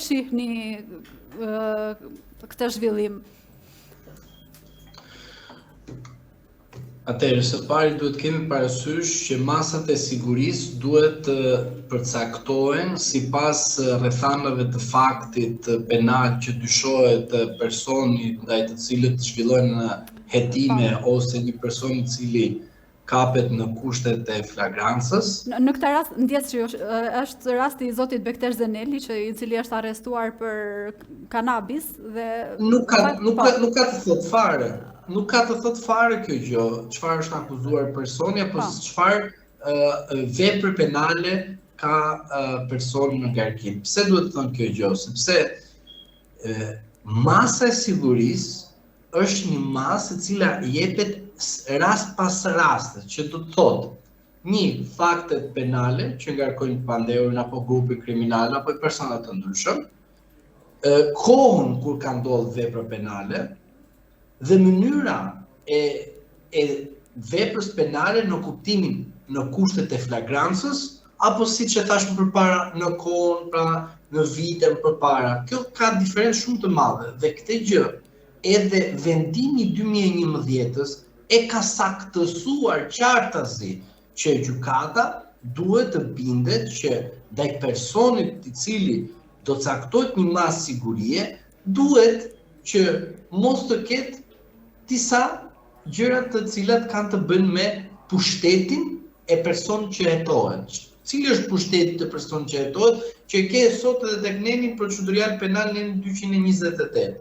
shihni këtë zhvillim? Atëherë, së pari duhet kemi parasysh që masat e sigurisë duhet të përcaktohen sipas rrethanave të faktit penal që dyshohet personi ndaj të cilët zhvillojnë hetime ose një person I cili kapet në kushtet e flagrancës. Në këtë rast ndjes që është rasti I zotit Bektesh Zeneli, I cili është arrestuar për kanabis dhe nuk ka të thot fare. Nuk ka të thot fare kjo gjë, çfarë është akuzuar personi apo çfarë vepër penale ka personi në ngarkim. Pse duhet të thonë kjo gjë? Sepse masa e sigurisë është një masë e cila jepet rast pas raste, që do të thotë një faktet penale që ngarkojnë pandeurin apo grupe kriminale apo persona të ndryshëm, kohën kur ka ndodhur vepra penale dhe mënyra e veprës penale në kuptimin në kushtet e flagrancës apo siç e thashmë përpara në kohën, pra në vitën përpara. Kjo ka diferencë shumë të madhe dhe këtë gjë edhe vendimi I 2011-s e ka saktësuar qartazi që gjykata duhet të bindet që ndaj personit I cili do caktohet një masë sigurie, duhet që mos të ketë disa gjëra të cilat kanë të bëjnë me pushtetin e personit që hetohet. Cili është pushteti të personit që hetohet, që ke sot edhe tek neni procedurial penal neni 228.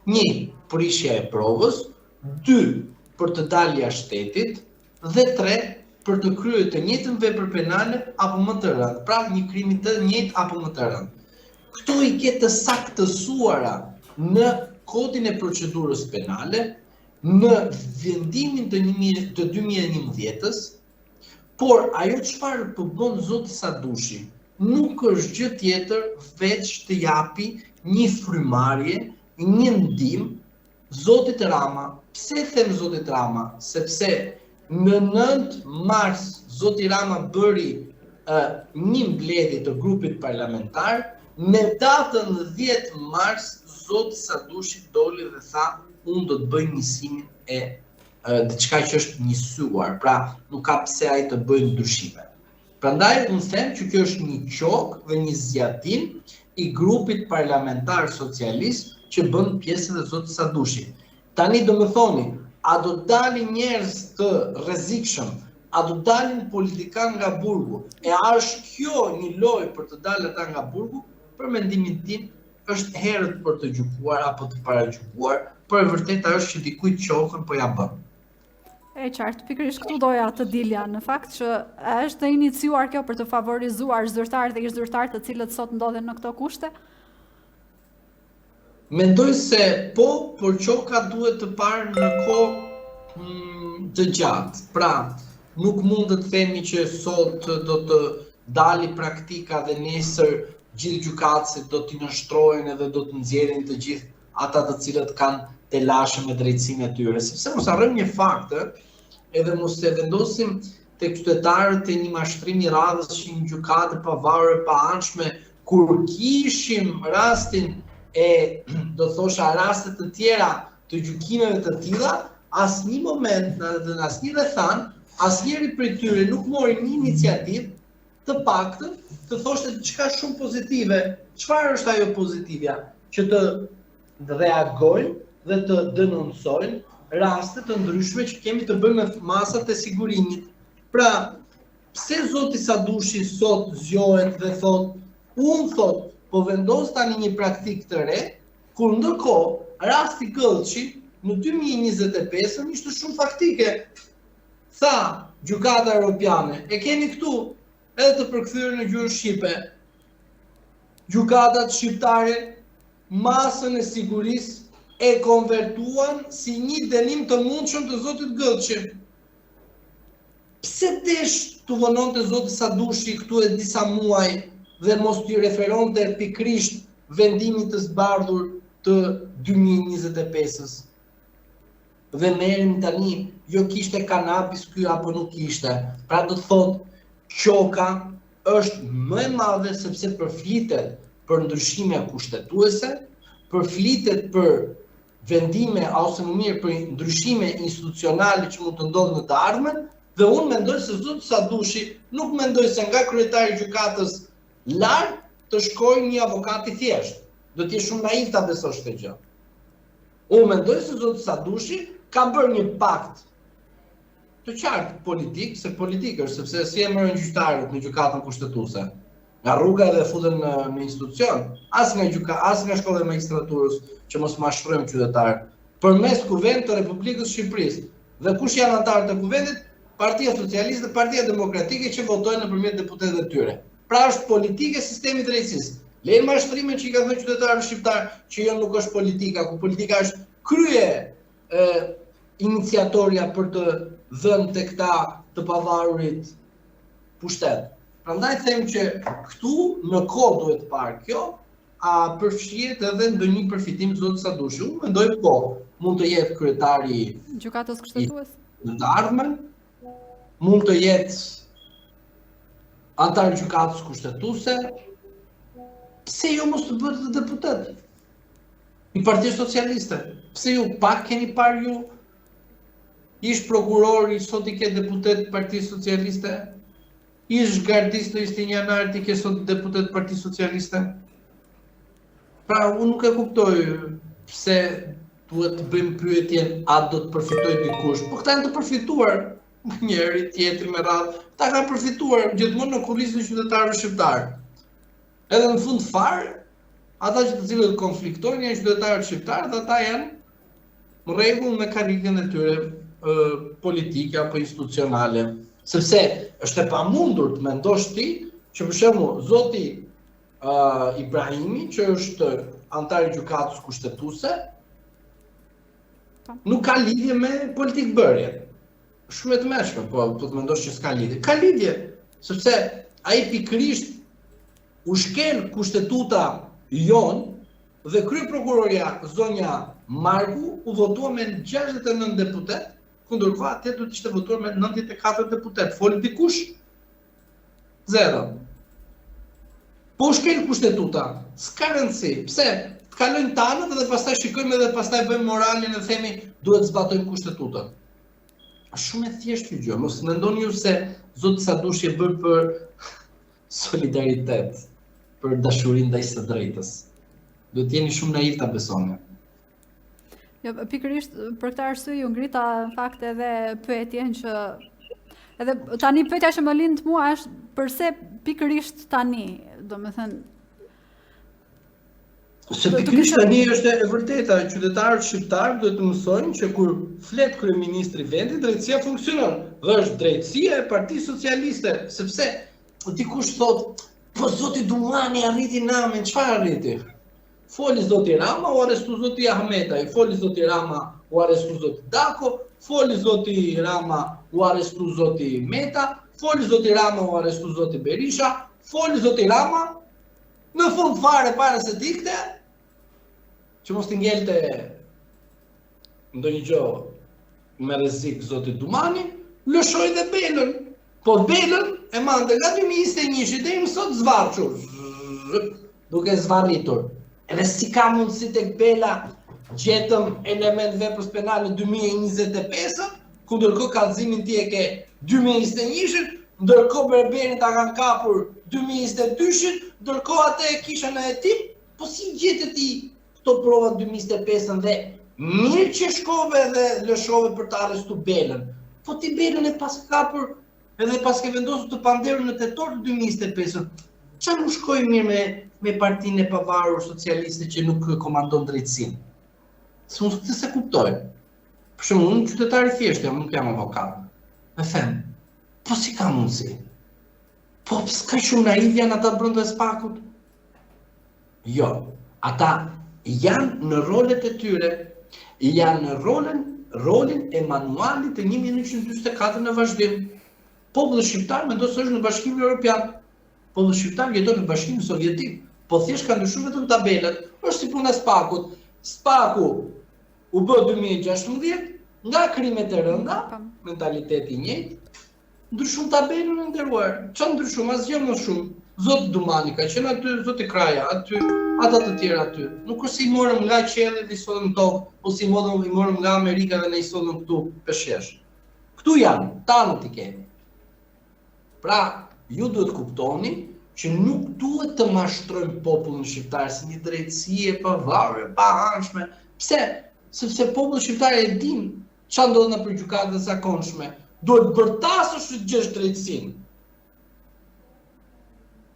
1. Prishja e provës, 2. Për të dalë jashtë shtetit dhe 3. Për të kryer të njëjtën vepër penale apo më të rëndë, pra një krim të njëjtë apo më të rëndë. Këto I ke të saktësuara në kodin e procedurës penale, në vendimin të 2011-s, por ajo çfarë bën zoti Sadushi nuk është gjë tjetër veç të japi një frymarrje, një ndihmë zotit Rama. Pse them zotit Rama? Sepse në 9 mars zoti Rama bëri një mbledhje të grupit parlamentar, në datën 10 mars zoti Sadushi doli dhe tha unë do të bëj njësimin e diçka që është njësuar, pra nuk ka pse ai të bëjë ndryshime. Prandaj unë them që kjo është një qok dhe një zgjatim I grupit parlamentar socialist që bën pjesë dhe zoti Sadushi. Tani do më thoni, a do dalin njerëz të rrezikshëm, a do dalin politikan nga burgu, e a është kjo një lojë për të dalë ata nga burgu? Për mendimin tim është herët për të gjykuar apo të paragjykuar, por e vërteta është që dikujt qofën po ja bën. E qartë, pikërisht këtu doja të dilja, në fakt që është iniciuar kjo për të favorizuar zyrtarët e ish-zyrtarët të cilët sot ndodhen në këto kushte? Mendoj se po, por qoka duhet të parë në kohë të gjatë. Pra, nuk mund të themi që sot do të dali praktika dhe nesër gjithë gjykatësit do t'i nështrohen edhe do të nxjerrin të gjithë ata të cilët kanë të lashë me drejtsinë e tyre. Sepse mos harrojmë një fakt, edhe mos e vendosim tek qytetarët e një mashtrimi radhës që një gjykatë pavarur e paanshme, kur kishim rastin e do thosha raste të tjera të gjykimeve të tilla, asnjë moment në asnjë rrethan, asnjëri prej tyre nuk mori një iniciativë të paktën të thoshte diçka shumë pozitive. Çfarë është ajo pozitivja? Që të reagojnë dhe të denoncojnë raste të ndryshme që kemi të bëjmë me masat e sigurimit. Pra, pse zoti Sadushi sot zgjohet dhe unë po vendos tani një praktik të re, kur ndërkohë rasti Gëllçi në 2025 ishte shumë faktike. Tha gjykata europiane, e keni këtu edhe të përkthyer në gjuhën shqipe. Gjykatat shqiptare masën e sigurisë e konvertuan si një dënim të mundshëm të zotit Gëllçi. Pse desh të vononte zoti Sadushi këtu e disa muaj dhe mos t'i referonte pikrisht vendimit të zbardhur të 2025-s? Dhe merrem tani, jo kishte kanabis ky apo nuk kishte. Pra do të thotë, qoka është më e madhe sepse përflitet për ndryshime kushtetuese, përflitet për vendime ose më mirë për ndryshime institucionale që mund të ndodhin në të ardhmen, dhe unë mendoj se zoti Sadushi nuk mendoj se nga kryetari i gjykatës lart të shkojë një avokat i thjeshtë. Do të jesh shumë naiv ta besosh këtë gjë. Unë mendoj se zoti Sadushi ka bërë një pakt të qartë politik, se politik është, sepse si e merren gjyqtarët në gjykatën kushtetuese. Nga rruga dhe futen në institucion, as nga shkolla e magjistraturës, që mos mashtrojmë qytetarët, përmes Kuvendit të Republikës së Shqipërisë. Dhe kush janë anëtarët e Kuvendit? Partia Socialiste, Partia Demokratike që votojnë nëpërmjet deputetëve të tyre. Pra është politike sistemi i drejtësisë. Lejnë mashtrimin që i ka thënë qytetarëve shqiptar që jo nuk është politika, ku politika është krye iniciatorja për të dhënë të këta të pavarurit pushtet. Prandaj them që këtu në kohë duhet të parë kjo, a përfshihet edhe ndonjë përfitim të zotit Sadushi. Unë mendoj po, mund të jetë kryetari gjykatës kushtetuese në të ardhmen, mund të jetë antar gjykatës kushtetuese, pse jo mos të bëhet deputet i Partisë Socialiste? Pse ju pak keni parë ju ish prokurori, sot i ke deputet Partisë Socialiste? Ish gardist të Justinianart i ke sot deputet Partisë Socialiste? Pra, unë nuk e kuptoj pse duhet të bëjmë pyetjen a do të përfitojë dikush. Po këta janë të përfituar, njëri tjetri me radhë. Këta kanë përfituar gjithmonë në kurrizin e qytetarëve shqiptar. Edhe në fund fare, ata që të cilët konfliktojnë janë qytetarët shqiptarë dhe ata janë në rregull me karrierën e tyre politike apo institucionale. Sepse është e pamundur të mendosh ti që për shembull zoti Ibrahimi, që është antar i gjykatës kushtetuese, nuk ka lidhje me politik bërje. Shumë e tmerrshme, po të mendosh që s'ka lidhje. Ka lidhje, sepse ai pikërisht u shkel kushtetuta jonë dhe kryeprokuroria zonja Marku u votua me 69 deputet, kundërkohë atë duhet të ishte votuar me 94 deputet. Foli dikush? Zero. Po shkel kushtetuta, s'ka rëndësi. Pse? Të kalojnë tanët dhe pastaj shikojmë edhe pastaj bëjmë moralin e themi duhet zbatojmë kushtetutën. Është shumë e thjeshtë kjo gjë. Mos mendoni ju se zoti Sadushi e bën për solidaritet, për dashurinë ndaj së drejtës. Duhet jeni shumë naiv ta besoni. Jo, pikërisht për këtë arsye ju ngrita në fakt edhe pyetjen që edhe tani pyetja që më lind mua është pse pikërisht tani, domethënë se pikërisht tani është e vërteta, qytetarët shqiptarë duhet të mësojnë që kur flet kryeministri i vendit, drejtësia funksionon. Dhe është drejtësia e Partisë Socialiste, sepse dikush thotë, po zoti Dumani arriti namin, çfarë arriti? Foli zoti Rama, u arrestu zoti Ahmetaj, foli zoti Rama, u arrestu zoti Dako, foli zoti Rama, u arrestu zoti Meta, foli zoti Rama, u arrestu zoti Berisha, foli zoti Rama, në fund fare para se dikte, që mos të ngelte ndonjë gjë me rrezik zoti Dumani, lëshoi dhe Belën. Po Belën e mande nga 2021 deri më sot zvarçur, duke zvarritur. Edhe si ka mundësi tek Bela gjetëm element veprës penale 2025, ku ndërkohë kallëzimin ti e ke 2021, ndërkohë Berberin ta kanë kapur 2022, ndërkohë atë e kisha në hetim, po si gjetë ti këto prova 2025 dhe mirë që shkove dhe lëshove për të arrestu Belën. Po ti Belën e pas kapur edhe pas ke vendosur të panderën në tetor të 2025. Çfarë nuk shkoi mirë me partinë e pavarur socialiste që nuk komandon drejtësinë? Se kuptoj. Për shembull, unë qytetar i thjeshtë, nuk jam avokat. E them, po si ka mundësi? Po s'ka shumë naiv janë ata brenda spakut? Jo, ata janë në rolet e tyre, janë në rolin e manualit të 1944 në vazhdim. Populli shqiptar mendon se është në Bashkimin Evropian. Populli shqiptar jeton në Bashkimin Sovjetik. Po thjesht ka ndryshuar vetëm tabelat. Është si puna e Spakut. Spaku u bë 2016 nga krimet e rënda, mentaliteti i njëjtë, Ndryshum tabelën e nderuar. Çfarë ndryshum? Asgjë më shumë. Zoti Dumani ka qenë aty, zoti Kraja aty, ata të tjerë aty. Nuk është si morëm nga qielli dhe i sollëm tokë, ose i morëm nga Amerika dhe ne i sollëm këtu peshqesh. Këtu janë, tanë t'i kemi. Pra, ju duhet kuptoni që nuk duhet të mashtrojmë popullin shqiptar si një drejtësi e pavarur, e paanshme. Pse? Sepse populli shqiptar e din çfarë ndodh në për gjykatët e zakonshme. Duhet bërtasësh të gjesh drejtësinë.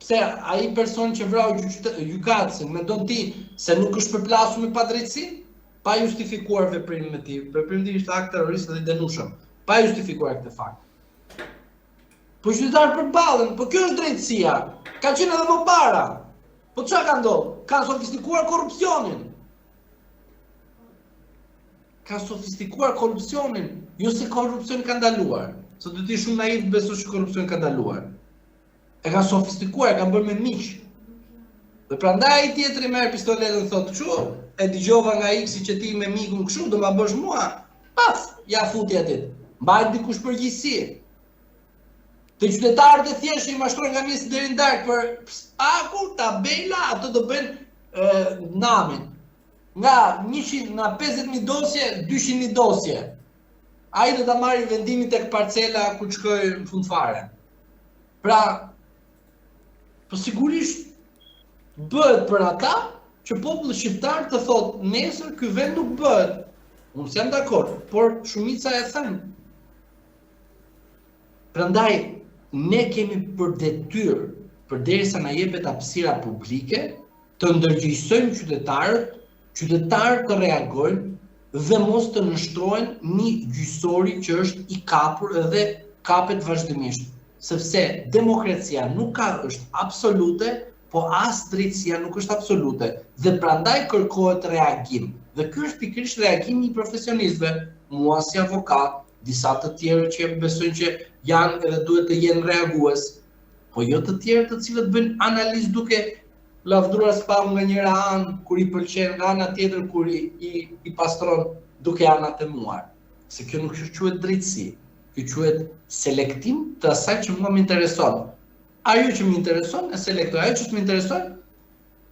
Pse ai person që vrau gjykatësin mendon ti se nuk është përplasur me padrejtësi, pa justifikuar veprimin e tij. Veprimi i tij ishte akt terrorist dhe i denushëm, pa justifikuar këtë fakt. Po qytetarët përballen, po kjo është drejtësia. Ka qenë edhe më para. Po çfarë ka ndodhur? Ka sofistikuar korrupsionin. Ka sofistikuar korrupsionin, jo se korrupsioni ka ndaluar. Se do të jesh shumë naiv të besosh që korrupsioni ka ndaluar. E ka sofistikuar, e ka bërë me miq. Dhe prandaj ai tjetri merr pistoletën thotë kështu, e dëgjova nga X që ti me mikun kështu do ma bësh mua. Paf, ja futi aty. Mbajt dikush përgjegjësi. Të qytetarët e thjeshtë i mashtrojnë nga mjesi deri në darkë për spaku, tabela, ato do bëjnë namin. Nga 50.000 dosje, 200.000 dosje. Ai do ta marrë vendimin tek parcela ku shkoi në fund fare. Pra, po sigurisht bëhet për ata që populli shqiptar të thotë nesër ky vend nuk bëhet. Unë jam dakord, por shumica e thënë. Prandaj ne kemi për detyrë, përderisa na jepet hapësira publike, të ndërgjegjësojmë qytetarët të reagojnë dhe mos të nështrojnë një gjyqësori që është i kapur dhe kapet vazhdimisht. Sepse demokracia nuk është absolute, po as drejtësia nuk është absolute. Dhe prandaj kërkohet reagim. Dhe ky është pikërisht reagimi i profesionistëve, mua si avokat, disa të tjerë që besojnë që janë edhe duhet të jenë reagues, po jo të tjerë të cilët bëjnë analizë duke lavdruar spaku nga njëra anë kur i pëlqen, nga ana tjetër kur i pastron duke anat e muar. Se kjo nuk quhet drejtësi, kjo quhet selektim të asaj që mua më intereson. Ajo që më intereson e selektoj, ajo që më intereson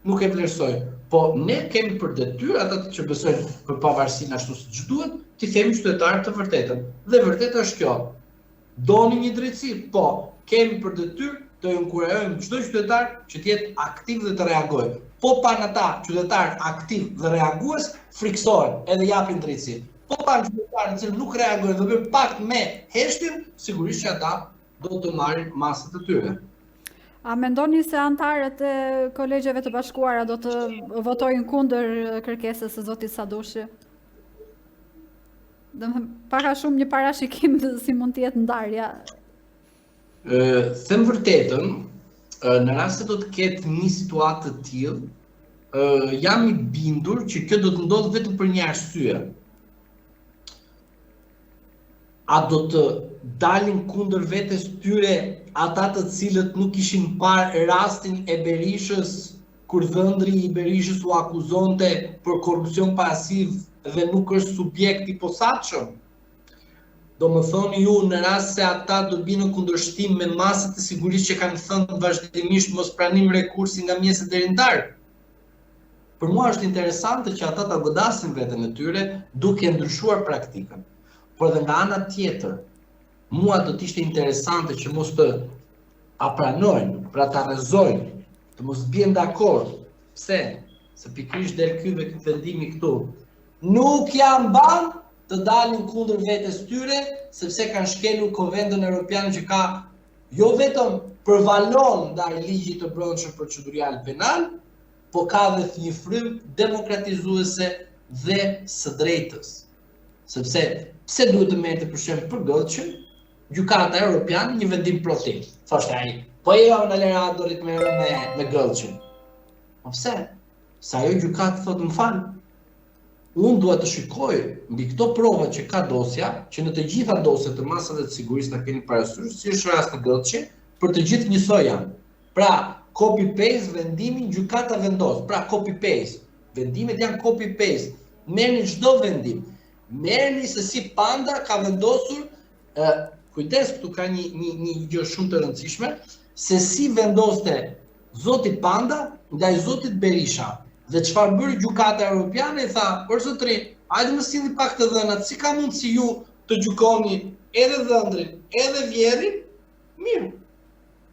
nuk e vlerësoj. Po ne kemi për detyrë ata që besojnë për pavarësinë ashtu siç duhet, ti themi qytetarët të vërtetën. Dhe vërteta është kjo. Doni një drejtësi, po kemi për detyrë të inkurajojmë çdo qytetar që të jetë aktiv dhe të reagojë. Po pan ata qytetarë aktiv dhe reagues, friksohen edhe japin drejtësi. Po pan qytetarë që nuk reagojnë dhe bëjnë pak me heshtin, sigurisht që ata do të marrin masat e tyre. A mendoni se antarët e kolegjeve të bashkuara do të votojnë kundër kërkesës së zotit Sadushi? Pak a shumë një parashikim si mund të jetë ndarja. Them vërtetën, në rast se do të ketë një situatë të tillë, jam i bindur që kjo do të ndodhë vetëm për një arsye. A do të dalin kundër vetes tyre ata të cilët nuk ishin parë rastin e Berishës, kur dhëndri i Berishës u akuzonte për korrupsion pasiv dhe nuk është subjekt i posaçëm? Do më thoni ju, në rast se ata do binë në kundërshtim me masat e sigurisë që kanë thënë vazhdimisht mos pranim rekursi nga mjeset deri në darkë. Për mua është interesante që ata ta godasin veten e tyre duke ndryshuar praktikën. Por edhe nga ana tjetër, mua do të ishte interesante që mos të apranojnë, pra ta rrezojnë, të mos bien dakord. Pse? Se pikërisht del ky vendimi këtu. Nuk janë ban të dalin kundër vetes tyre, sepse kanë shkelur Konventin Evropian që ka jo vetëm përvalon ndaj ligjit të brendshëm procedurial penal, po ka dhe një frym demokratizuese dhe së drejtës. Sepse pse duhet të merrte për shemb për Gëllçin, gjykata evropiane një vendim protiv. Thoshte ai, po jo në Lerato do rrit me Gëllçin. Po pse? Sa ajo gjykatë thotë më fal, unë dua të shikoj mbi këto prova që ka dosja, që në të gjitha dosjet të masave të sigurisë ta keni parasysh, si është rasti i Gëllçit, për të gjithë njësoj janë. Pra, copy paste vendimin gjykata vendos. Pra, copy paste. Vendimet janë copy paste. Merrni çdo vendim. Merrni se si Panda ka vendosur, kujdes, këtu ka një gjë shumë të rëndësishme, se si vendoste Zoti Panda ndaj Zotit Berisha. Dhe çfarë bëri gjykata europiane, i tha, por zotëri, hajde më sillni pak të dhënat, si ka mundësi ju të gjykoni edhe dhëndrin, edhe vjerrin? Mirë.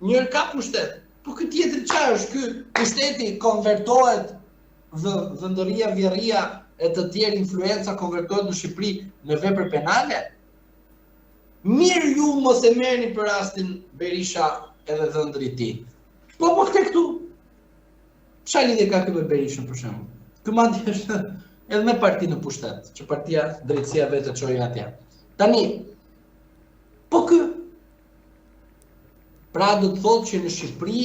Njëri ka pushtet. Po ky tjetri çfarë është? Ky pushteti konvertohet, dhëndëria, vjerria e të tjerë influenca konvertohet në Shqipëri në vepër penale? Mirë ju mos e merrni për rastin Berisha edhe dhëndri i tij. Po këtu. Çfarë lidhje ka ky me Berishën për shembull? Ky madje është edhe me partinë në pushtet, që partia drejtësia vetë çoi atje. Tani, po ky pra do të thotë që në Shqipëri,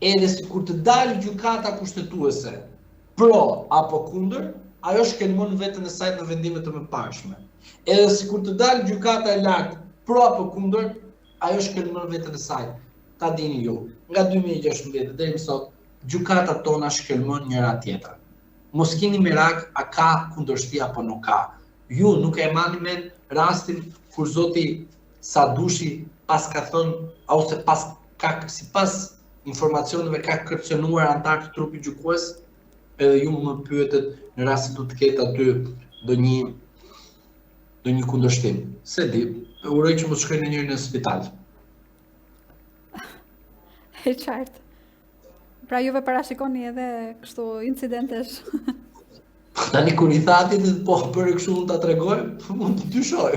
edhe sikur të dalë gjykata kushtetuese pro apo kundër, ajo shkelmon veten e saj në vendime të mëparshme. Edhe sikur të dalë gjykata e lartë pro apo kundër, ajo shkelmon veten e saj. Ta dini ju, nga 2016 deri më sot, gjykatat tona shkelmon njëra tjetrën. Mos keni merak a ka kundërshti apo nuk ka. Ju nuk e mani men rastin kur zoti Sadushi pas ka thënë, ose sipas informacioneve ka kërcënuar antar të trupit gjykues, edhe ju më pyetet në rast se do të ketë aty do një kundërshtim. Se di, uroj që mos shkojnë njëri në spital. E qartë. Pra juve parashikoni edhe kështu incidentesh. Tani kur i tha atit, po për kështu unë ta tregoj, mund të dyshoj.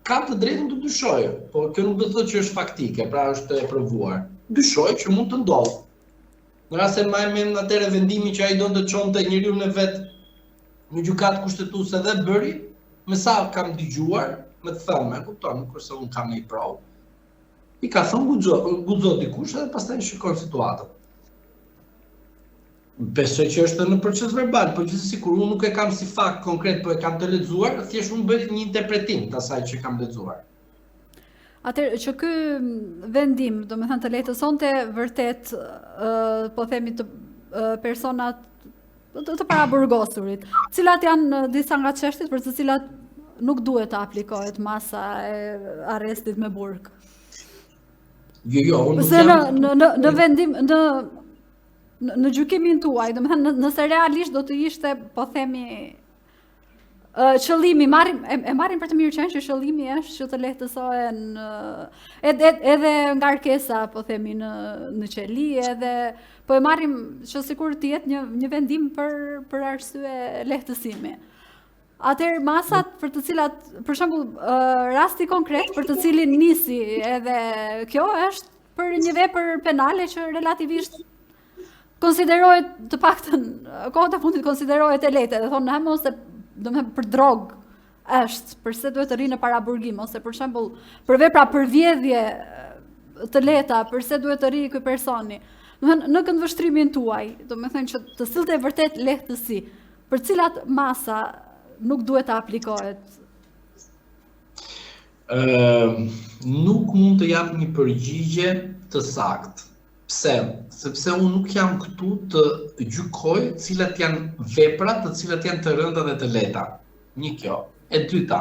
Kam të drejtën të dyshoj, po kjo nuk do të thotë që është faktike, pra është e provuar. Dyshoj që mund të ndodhë. Në rast se mbaj mend atëre vendimi që ai donte të çonte njeriu në vet në gjykatë kushtetuese dhe bëri, me sa kam dëgjuar, me të thënë, kupton, nuk është se unë kam një provë. I ka thënë guxo dikush edhe pastaj shikon situatën. Besoj që është në proces verbal, por gjithsesi kur unë nuk e kam si fakt konkret, po e kam të lexuar, thjesht unë bëj një interpretim të asaj që kam lexuar. Atëherë që ky vendim, domethënë të lehtësonte vërtet po themi të personat të paraburgosurit, cilat janë disa nga çështjet për të cilat nuk duhet të aplikohet masa e arrestit me burg. Jo, unë nuk jam... Në vendim, në gjykimin tuaj, domethënë nëse realisht do të ishte, po themi, qëllimi, e marrim për të mirë qenë që qëllimi është që të lehtësohen edhe ngarkesa, po themi, në qeli, edhe po e marrim që sikur të jetë një vendim për arsye lehtësimi. Atëherë masat për të cilat, për shembull, rasti konkret për të cilin nisi edhe kjo është për një vepër penale që relativisht konsiderohet të paktën kohët e fundit konsiderohet e lehtë, dhe thonë ose domethënë për drogë është, përse duhet të rinë në paraburgim, ose për shembull për vepra për vjedhje të lehta, përse duhet të ri ky personi. Domethënë në këndvështrimin tuaj, domethënë që të sillte vërtet lehtësi, për cilat masa nuk duhet të aplikohet? Nuk mund të jap një përgjigje të saktë. Pse? Sepse unë nuk jam këtu të gjykoj cilat janë veprat të cilat janë të rënda dhe të lehta. Një kjo. E dyta,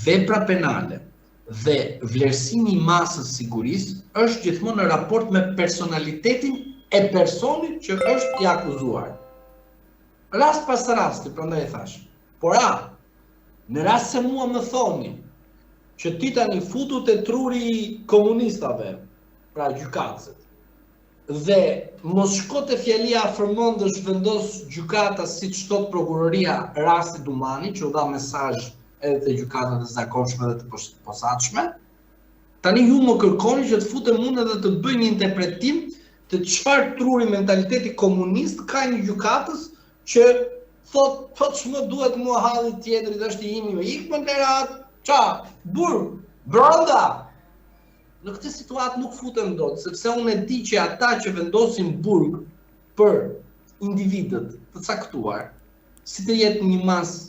vepra penale dhe vlerësimi i masës sigurisë është gjithmonë në raport me personalitetin e personit që është i akuzuar. Rast pas rasti, prandaj e thash. Por në rast se mua më thoni që ti tani futu te truri komunistave, pra gjykatësit, dhe mos shko te fjalia afërmendësh vendos gjykata siç thot prokuroria rasti Dumani, që u dha mesazh edhe te gjykatat e zakonshme dhe të posaçme, tani ju më kërkoni që të futem unë edhe të bëj një interpretim të çfarë truri mentaliteti komunist ka një gjykatës që thot ç'më duhet mua halli tjetrit është i imi, ik më lerat, qa, burg, brenda. Në këtë situatë nuk futem dot, sepse unë e di që ata që vendosin burg për individët të caktuar, si të jetë një masë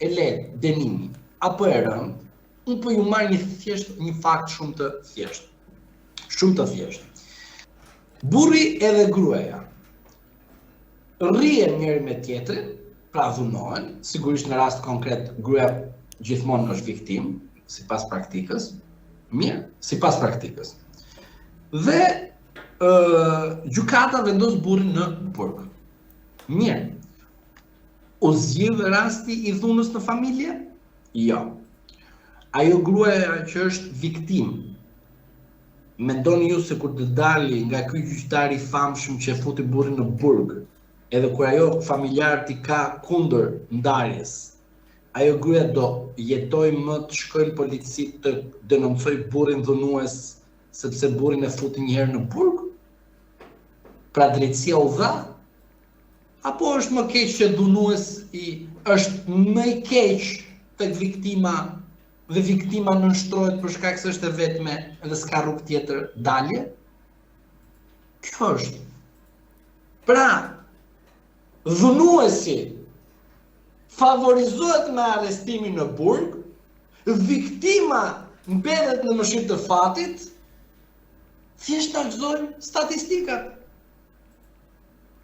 e lehtë dënimi apo e rëndë, unë po ju marr një fakt shumë të thjeshtë. Shumë të thjeshtë. Burri edhe gruaja rrihen njëri me tjetrin, pra dhunohen, sigurisht në rast konkret gruaja gjithmonë është viktim, sipas praktikës, mirë, sipas praktikës. Dhe gjykata vendos burrin në burg. Mirë. U zgjidh rasti i dhunës në familje? Jo. Ajo gruaja që është viktim, mendoni ju se kur të dali nga ky gjyqtar i famshëm që futi burrin në burg, edhe kur ajo familjarët i ka kundër ndarjes, ajo gruaja do jetoj më të shkojnë polici të denoncoj burrin dhunues sepse burrin e futi një herë në burg? Pra drejtësia u dha? Apo është më keq që dhunuesi është më i keq tek viktima dhe viktima nënshtrohet për shkak se është e vetme dhe s'ka rrugë tjetër dalje? Kjo është. Pra, dhunuesi favorizohet me arrestimin në burg, viktima mbetet në mëshirë të fatit, thjesht ta gëzojnë statistikat.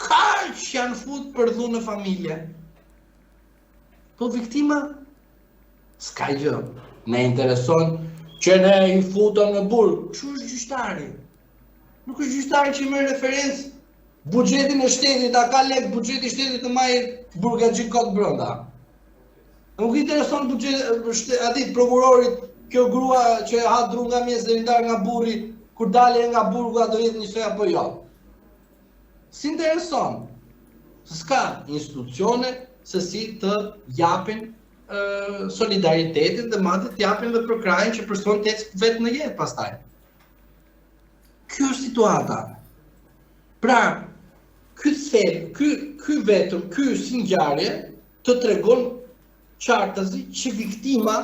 Kaq janë fut për dhunë në familje. Po viktima s'ka gjë. Ne intereson që ne i futëm në burg. Kështu është gjyqtari. Nuk është gjyqtari që merr referencë buxhetin e shtetit, a ka lek buxheti i shtetit të marrë burgaxhi kot brenda. Nuk i intereson buxheti atit prokurorit, kjo grua që ha dru nga mjes deri ndar nga burri, kur dalë nga burgu do jetë njësoj apo jo. Si intereson. S'ka institucione se si të japin solidaritetin dhe madje të japin dhe për krajin që person të ecë vetë në jetë pastaj. Kjo është situata. Pra, ky vetëm, ky si ngjarje të tregon qartësi që viktima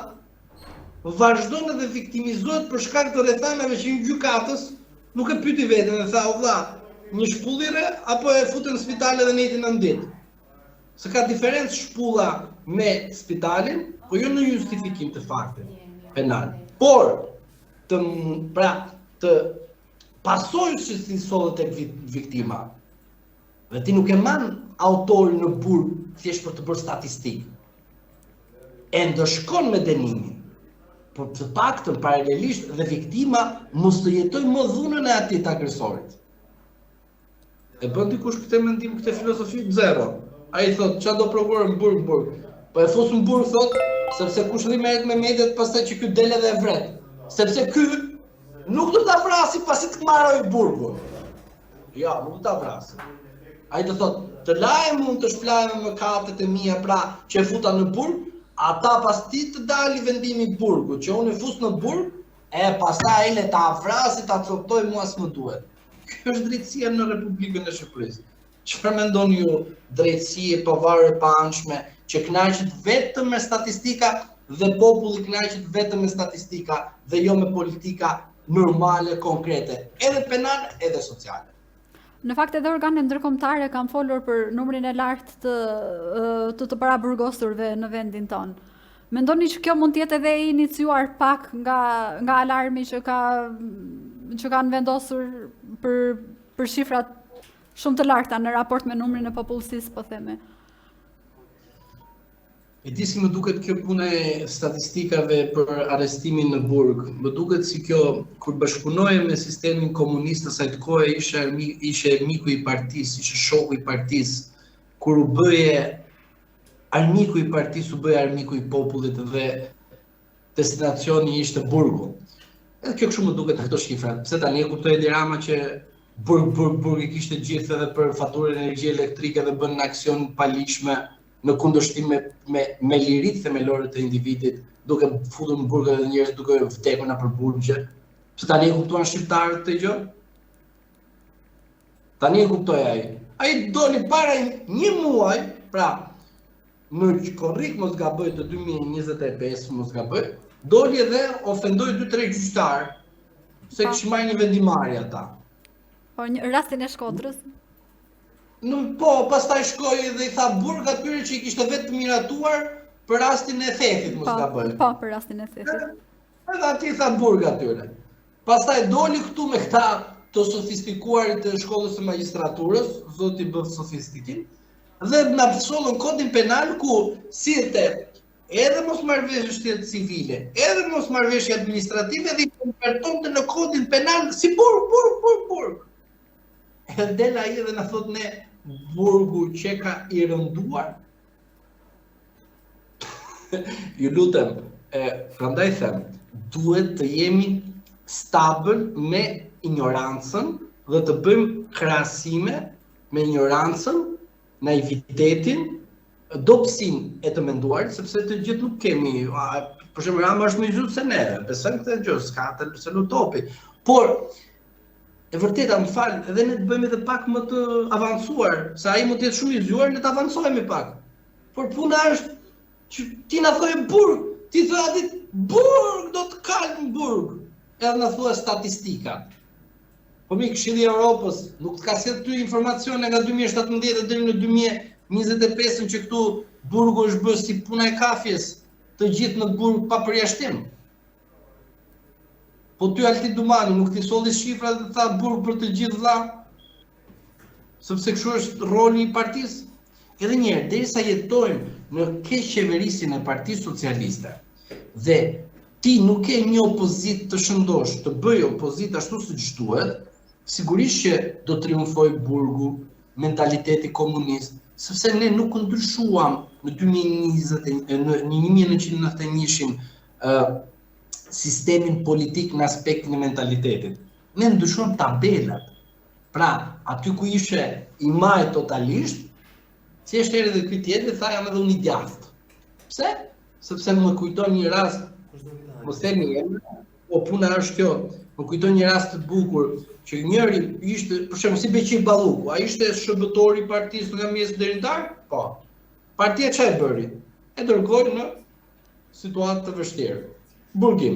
vazhdon edhe viktimizohet për shkak të rrethanave që një gjykatës nuk e pyeti veten dhe tha o vlla, një shpullire apo e futën në spital edhe netin në ditë. Se ka diferencë shpulla me spitalin, po jo në justifikim të faktit penal. Por të pasojë që si sollet tek viktima. Dhe ti nuk e man autorin në burg thjesht për të bërë statistikë. E ndëshkon me dënimin. Por të paktën paralelisht dhe viktima mos të jetoj më dhunën e atit agresorit. E bën dikush këtë mendim, këtë filozofi zero. Ai thot, ç'a do prokuror në burg. Po e fus në burg thot, sepse kush i merret me mediat pastaj që ky del edhe e vret. Sepse ky nuk do ta vrasi pasi të marroj burgun. Ja, nuk do ta vrasi. Ai do thot, të laje mund të shplahem me mëkatet e mia pra që e futa në burg, ata pas ti të dali vendimi i burgut, që unë e fus në burg, e pastaj le ta vrasi, ta coktoj mua s'më duhet. Kjo është drejtësia në Republikën e Shqipërisë. Çfarë mendoni ju drejtësie pavarur e paanshme që kënaqet vetëm me statistika dhe populli kënaqet vetëm me statistika dhe jo me politika normale, konkrete, edhe penale, edhe sociale. Në fakt edhe organet ndërkombëtare kanë folur për numrin e lartë të paraburgosurve në vendin tonë. Mendoni që kjo mund të jetë edhe iniciuar pak nga alarmi që kanë vendosur për shifrat shumë të larta në raport me numrin e popullsisë, po themi. E di si më duket kjo puna e statistikave për arrestimin në burg. Më duket si kjo, kur bashkëpunohej me sistemin komunist asaj kohë, ishe miku i partisë, ishe shoku i partisë, kur u bëje armiku i partisë, u bëje armiku i popullit dhe destinacioni ishte burgu. Edhe kjo kështu më duket në këto shifra. Pse tani e kuptoj Edi Rama që burg i kishte gjithë edhe për faturën e energjie elektrike dhe bën aksion paligjshme në kundërshtim me liritë themelore të individit, duke futur në burg edhe njerëz duke vdekur nëpër burgje. Pse tani e kuptuan shqiptarët këtë gjë? Tani e kuptoi ai. Ai doli para një muaj, pra në korrik mos gaboj të 2025 mos gaboj, doli edhe ofendoi 2-3 gjyqtar se kishin marrë një vendimarrje ata. Po rastin e Shkodrës. Po, pastaj shkoi dhe i tha burg atyre që i kishte vetë miratuar për rastin e thefit, mos gaboj. Po, për rastin e thefit. Edhe aty i tha burg atyre. Pastaj doli këtu me këta të sofistikuarit të shkollës së magjistraturës, zoti bëv sofistikim, dhe na sollën kodin penal ku sillte edhe mosmarrëveshje shtetë civile, edhe mosmarrëveshje administrative dhe i konvertonte në kodin penal si burg. Edhe del ai dhe na thot ne burgu që ka i rënduar. Ju lutem, prandaj them, duhet të jemi stabil me ignorancën dhe të bëjmë krahasime me ignorancën, naivitetin, dobësinë e të menduarit, sepse të gjithë nuk kemi, për shembull Rama është më i zhyt se ne, besojmë këtë gjë, s'ka të lutopi. Por e vërteta, më fal, edhe ne të bëjmë edhe pak më të avancuar, se ai mund të jetë shumë i zgjuar, ne të avancojmë pak. Por puna është që ti na thoje burg, ti thua aty burg, do të kalë në burg. Edhe na thua statistika. Po mi Këshilli i Evropës nuk ka sjellë ty informacione nga 2017 deri në 2025 që këtu burgu është bërë si puna e kafjes, të gjithë në burg pa përjashtim. Po ty Alti Dumani nuk ti solli shifra dhe tha burg për të gjithë vëlla, sepse kështu është roli i partisë. Edhe një herë, derisa jetojmë në keqeverisjen e Partisë Socialiste dhe ti nuk ke një opozitë të shëndosh, të bëj opozitë ashtu siç duhet, sigurisht që do triumfoj burgu, mentaliteti komunist, sepse ne nuk ndryshuam në 1991 sistemin politik në aspektin e mentalitetit. Ne ndryshuam tabelat. Pra, aty ku ishe i maj totalisht, si është herë dhe ky tjetër, tha jam edhe unë i djathtë. Pse? Sepse më kujton një rast, mos themi emrin, po puna është kjo, më kujton një rast të bukur që njëri ishte, për shembull si Beqir Balluku, ai ishte shërbëtor i partisë nga mjes derintar? Po. Partia çfarë bëri? E dërgoi në situatë të vështirë. Burgim.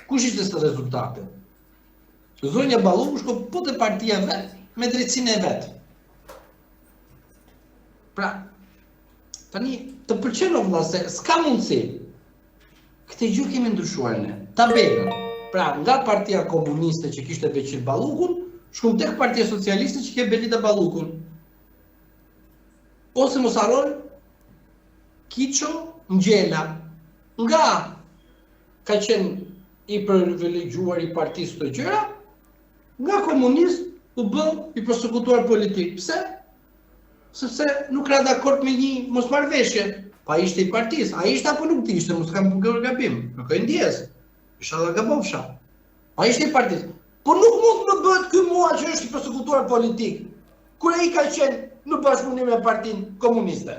Kush ishte së rezultati? Zonja Balluku shko po te partia vet, me drejtsinë e vet. Pra, tani të pëlqen o vëlla se s'ka mundësi. Këtë gjë kemi ndryshuar ne. Tabelën. Pra, nga partia komuniste që kishte Beqir Ballukun, shkon tek partia socialiste që ke Belida Ballukun. Ose mos harron Kiço Ngjela, nga ka qenë i privilegjuar i partisë të gjëra, nga komunist u bë i përsekutuar politik. Pse? Sepse nuk ra dakord me një mosmarrëveshje. Pa ishte i partisë, a ishte apo nuk ishte, mos kam bërë gabim. Nuk e ndjes. Inshallah gabofsha. Pa ishte i partisë. Po nuk mund të bëhet ky mua që është i përsekutuar politik, kur ai ka qenë në bashkëpunim me Partinë Komuniste.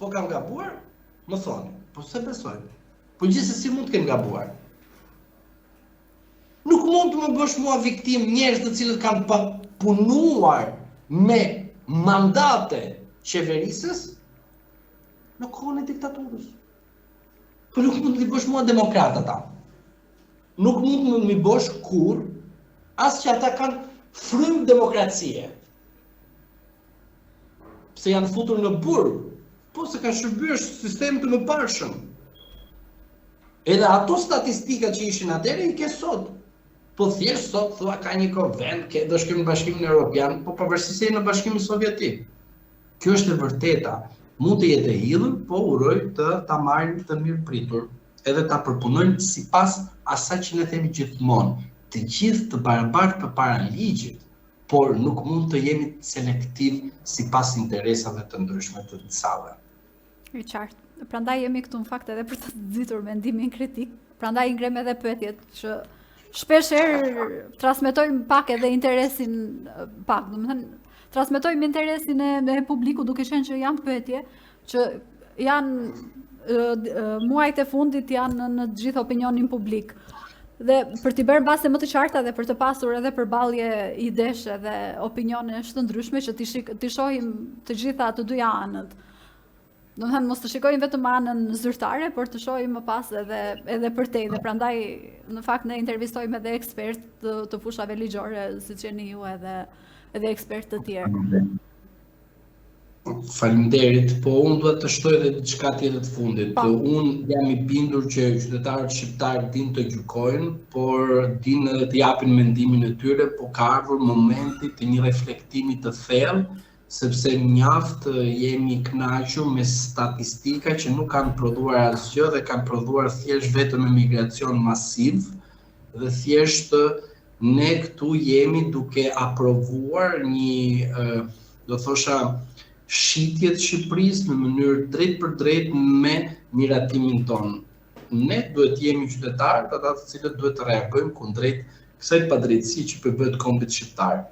Po kam gabuar? Më thoni. Po se besoj. Po gjithsesi mund të kem gabuar. Nuk mund të më bësh mua viktim njerëz të cilët kanë punuar me mandate qeverisës në kohën e diktaturës. Po nuk mund të bësh mua demokrat ata. Nuk mund të më bësh kur as që ata kanë frymë demokracie. Pse janë futur në burg, po se kanë shërbyer sistem të mëparshëm. Edhe ato statistika që ishin atëherë i ke sot. Po thjesht sot thua ka një konvent, do shkojmë në Bashkimin Evropian, po pavarësisht se në Bashkimin Sovjetik. Kjo është e vërteta. Mund të jetë e hidhur, po uroj të ta marrin të mirë pritur, edhe ta përpunojnë sipas asaj që ne themi gjithmonë, të gjithë të barabartë përpara ligjit, por nuk mund të jemi selektiv sipas interesave të ndryshme të disave. I qartë. Prandaj jemi këtu në fakt edhe për të nxitur mendimin kritik. Prandaj ngrem edhe pyetjet që shpesh herë transmetojmë pak edhe interesin pak, domethënë transmetojmë interesin e publikut duke qenë që janë pyetje që janë muajt e fundit janë në të gjithë opinionin publik. Dhe për t'i bërë mbase më të qarta dhe për të pasur edhe përballje idesh dhe opinionesh të ndryshme që t'i shohim të gjitha të dyja anët. Domethënë mos të shikojmë vetëm anën zyrtare, por të shohim më pas edhe përtej dhe prandaj në fakt ne intervistojmë edhe ekspertë të fushave ligjore, siç jeni ju edhe ekspertë të tjerë. Faleminderit, po unë duhet të shtoj edhe diçka tjetër të fundit. Unë jam i bindur që qytetarët shqiptarë din të gjykojnë, por din edhe të japin mendimin e tyre, po ka ardhur momenti të një reflektimi të thellë sepse mjaft jemi kënaqur me statistika që nuk kanë prodhuar asgjë dhe kanë prodhuar thjesht vetëm emigracion masiv dhe thjesht ne këtu jemi duke aprovuar një, do thosha, shitje të Shqipërisë në mënyrë drejt për drejt me miratimin tonë. Ne duhet jemi qytetarë, ata të cilët duhet të reagojmë kundrejt kësaj padrejtësie që po bëhet kombit shqiptar.